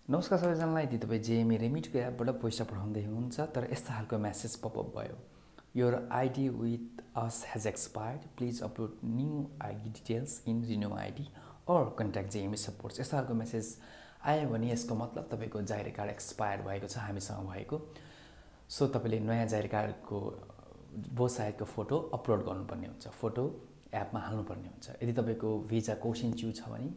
नमस्कार सबैजनालाई। यदि तपाईँ जेएमई रेमिटको एपबाट पैसा पठाउँदै हुनुहुन्छ तर यस्तो खालको मेसेज पपअप भयो, your ID with us has expired, please upload new ID details in renew ID or contact JME supports, यस्तो खालको मेसेज आयो भने यसको मतलब तपाईँको जाहेर कार्ड एक्सपायर भएको छ हामीसँग भएको। सो तपाईँले नयाँ जाहेर कार्डको बोसायदको फोटो अपलोड गर्नुपर्ने हुन्छ, फोटो एपमा हाल्नुपर्ने हुन्छ। यदि तपाईँको भिजा क्वेसन च्यू छ भने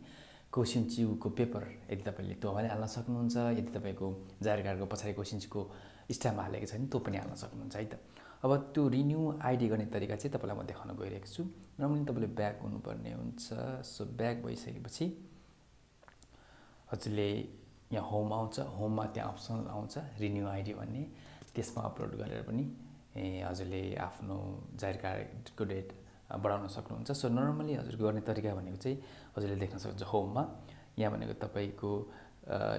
क्वेसन च्यूको पेपर यदि तपाईँले त्यो पनि हाल्न सक्नुहुन्छ। यदि तपाईँको जाहेर कार्डको पछाडि क्वेसन च्यूको स्ट्याम्प हालेको छ भने त्यो पनि हाल्न सक्नुहुन्छ है त। अब त्यो रिन्यू आइडी गर्ने तरिका चाहिँ तपाईँलाई म देखाउन गइरहेको छु। नर्मली तपाईँले ब्याक हुनुपर्ने हुन्छ। सो ब्याक भइसकेपछि हजुरले यहाँ होम आउँछ, होममा त्यहाँ अप्सन आउँछ रिन्यू आइडी भन्ने, त्यसमा अपलोड गरेर पनि हजुरले आफ्नो जाहेर कार्डको डेट बढाउन सक्नुहुन्छ। सो नर्मली हजुरको गर्ने तरिका भनेको चाहिँ हजुरले देख्न सक्नुहुन्छ होममा यहाँ भनेको तपाईँको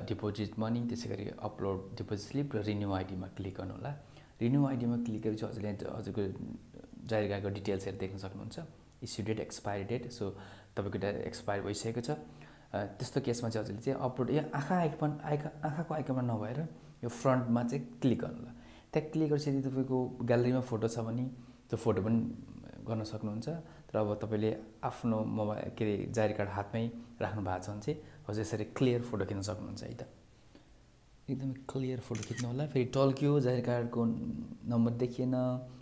डिपोजिट मनी, त्यसै गरी अपलोड डिपोजिट स्लिप र रिन्यू आइडीमा क्लिक गर्नु होला। रिन्यू आइडीमा क्लिक गरेपछि हजुरले हजुरको जाहेर कार्डको डिटेल्सहरू देख्न सक्नुहुन्छ, issue date, expiry date. So तपाईँको डेट एक्सपायर भइसकेको छ। त्यस्तो केसमा चाहिँ हजुरले चाहिँ अपलोड यहाँ आँखाको आइकनमा नभएर यो फ्रन्टमा चाहिँ क्लिक गर्नु होला। त्यहाँ क्लिक गरेपछि यदि तपाईँको ग्यालेरीमा फोटो छ भने त्यो फोटो पनि गर्न सक्नुहुन्छ। तर अब तपाईँले आफ्नो मोबाइल के अरे जाहेर कार्ड हातमै राख्नु भएको छ भने चाहिँ हजुर यसरी क्लियर फोटो खिच्न सक्नुहुन्छ है त। एकदमै क्लियर फोटो खिच्नु होला। फेरि टल्क्यो जाहेर कार्डको नम्बर देखिएन,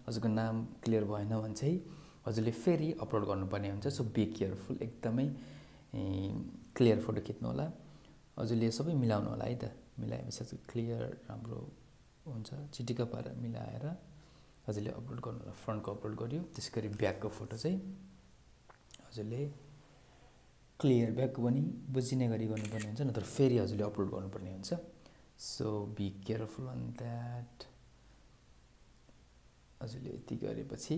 हजुरको नाम क्लियर भएन भने चाहिँ हजुरले फेरि अपलोड गर्नुपर्ने हुन्छ। सो बी केयरफुल, एकदमै क्लियर फोटो खिच्नु होला। हजुरले सबै मिलाउनु होला है त। मिलाएपछि चाहिँ क्लियर राम्रो हुन्छ, चिटिक्क पारेर मिलाएर हजुरले अपलोड गर्नु होला। फ्रन्टको अपलोड गर्यो, त्यसै गरी ब्याकको फोटो चाहिँ हजुरले क्लियर ब्याकको पनि बुझिने गरी गर्नुपर्ने हुन्छ, नत्र फेरि हजुरले अपलोड गर्नुपर्ने हुन्छ। So be careful on that. हजुरले यति गरेपछि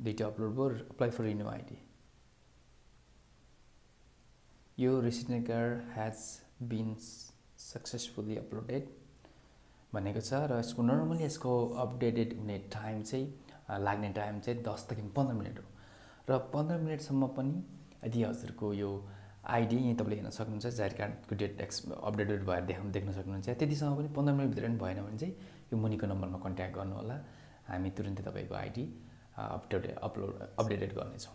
दुईवटा अपलोड भयो, अप्लाई फर रिन्यू आइडी। यो resident card has been successfully uploaded भनेको छ र यसको नर्मली यसको अपडेटेड हुने टाइम चाहिँ लाग्ने टाइम चाहिँ 10 देखि 15 मिनट हो। र 15 मिनटसम्म पनि यदि हजुरको यो आइडी यहीँ तपाईँले हेर्न सक्नुहुन्छ, जाहेर कार्डको डेट अपडेटेड भएर देख्न सक्नुहुन्छ। त्यतिसम्म पनि 15 मिनटभित्र पनि भएन भने चाहिँ यो मुनिको नम्बरमा कन्ट्याक्ट गर्नु होला। हामी तुरुन्तै तपाईँको आइडी अपडेटेड गर्नेछौँ।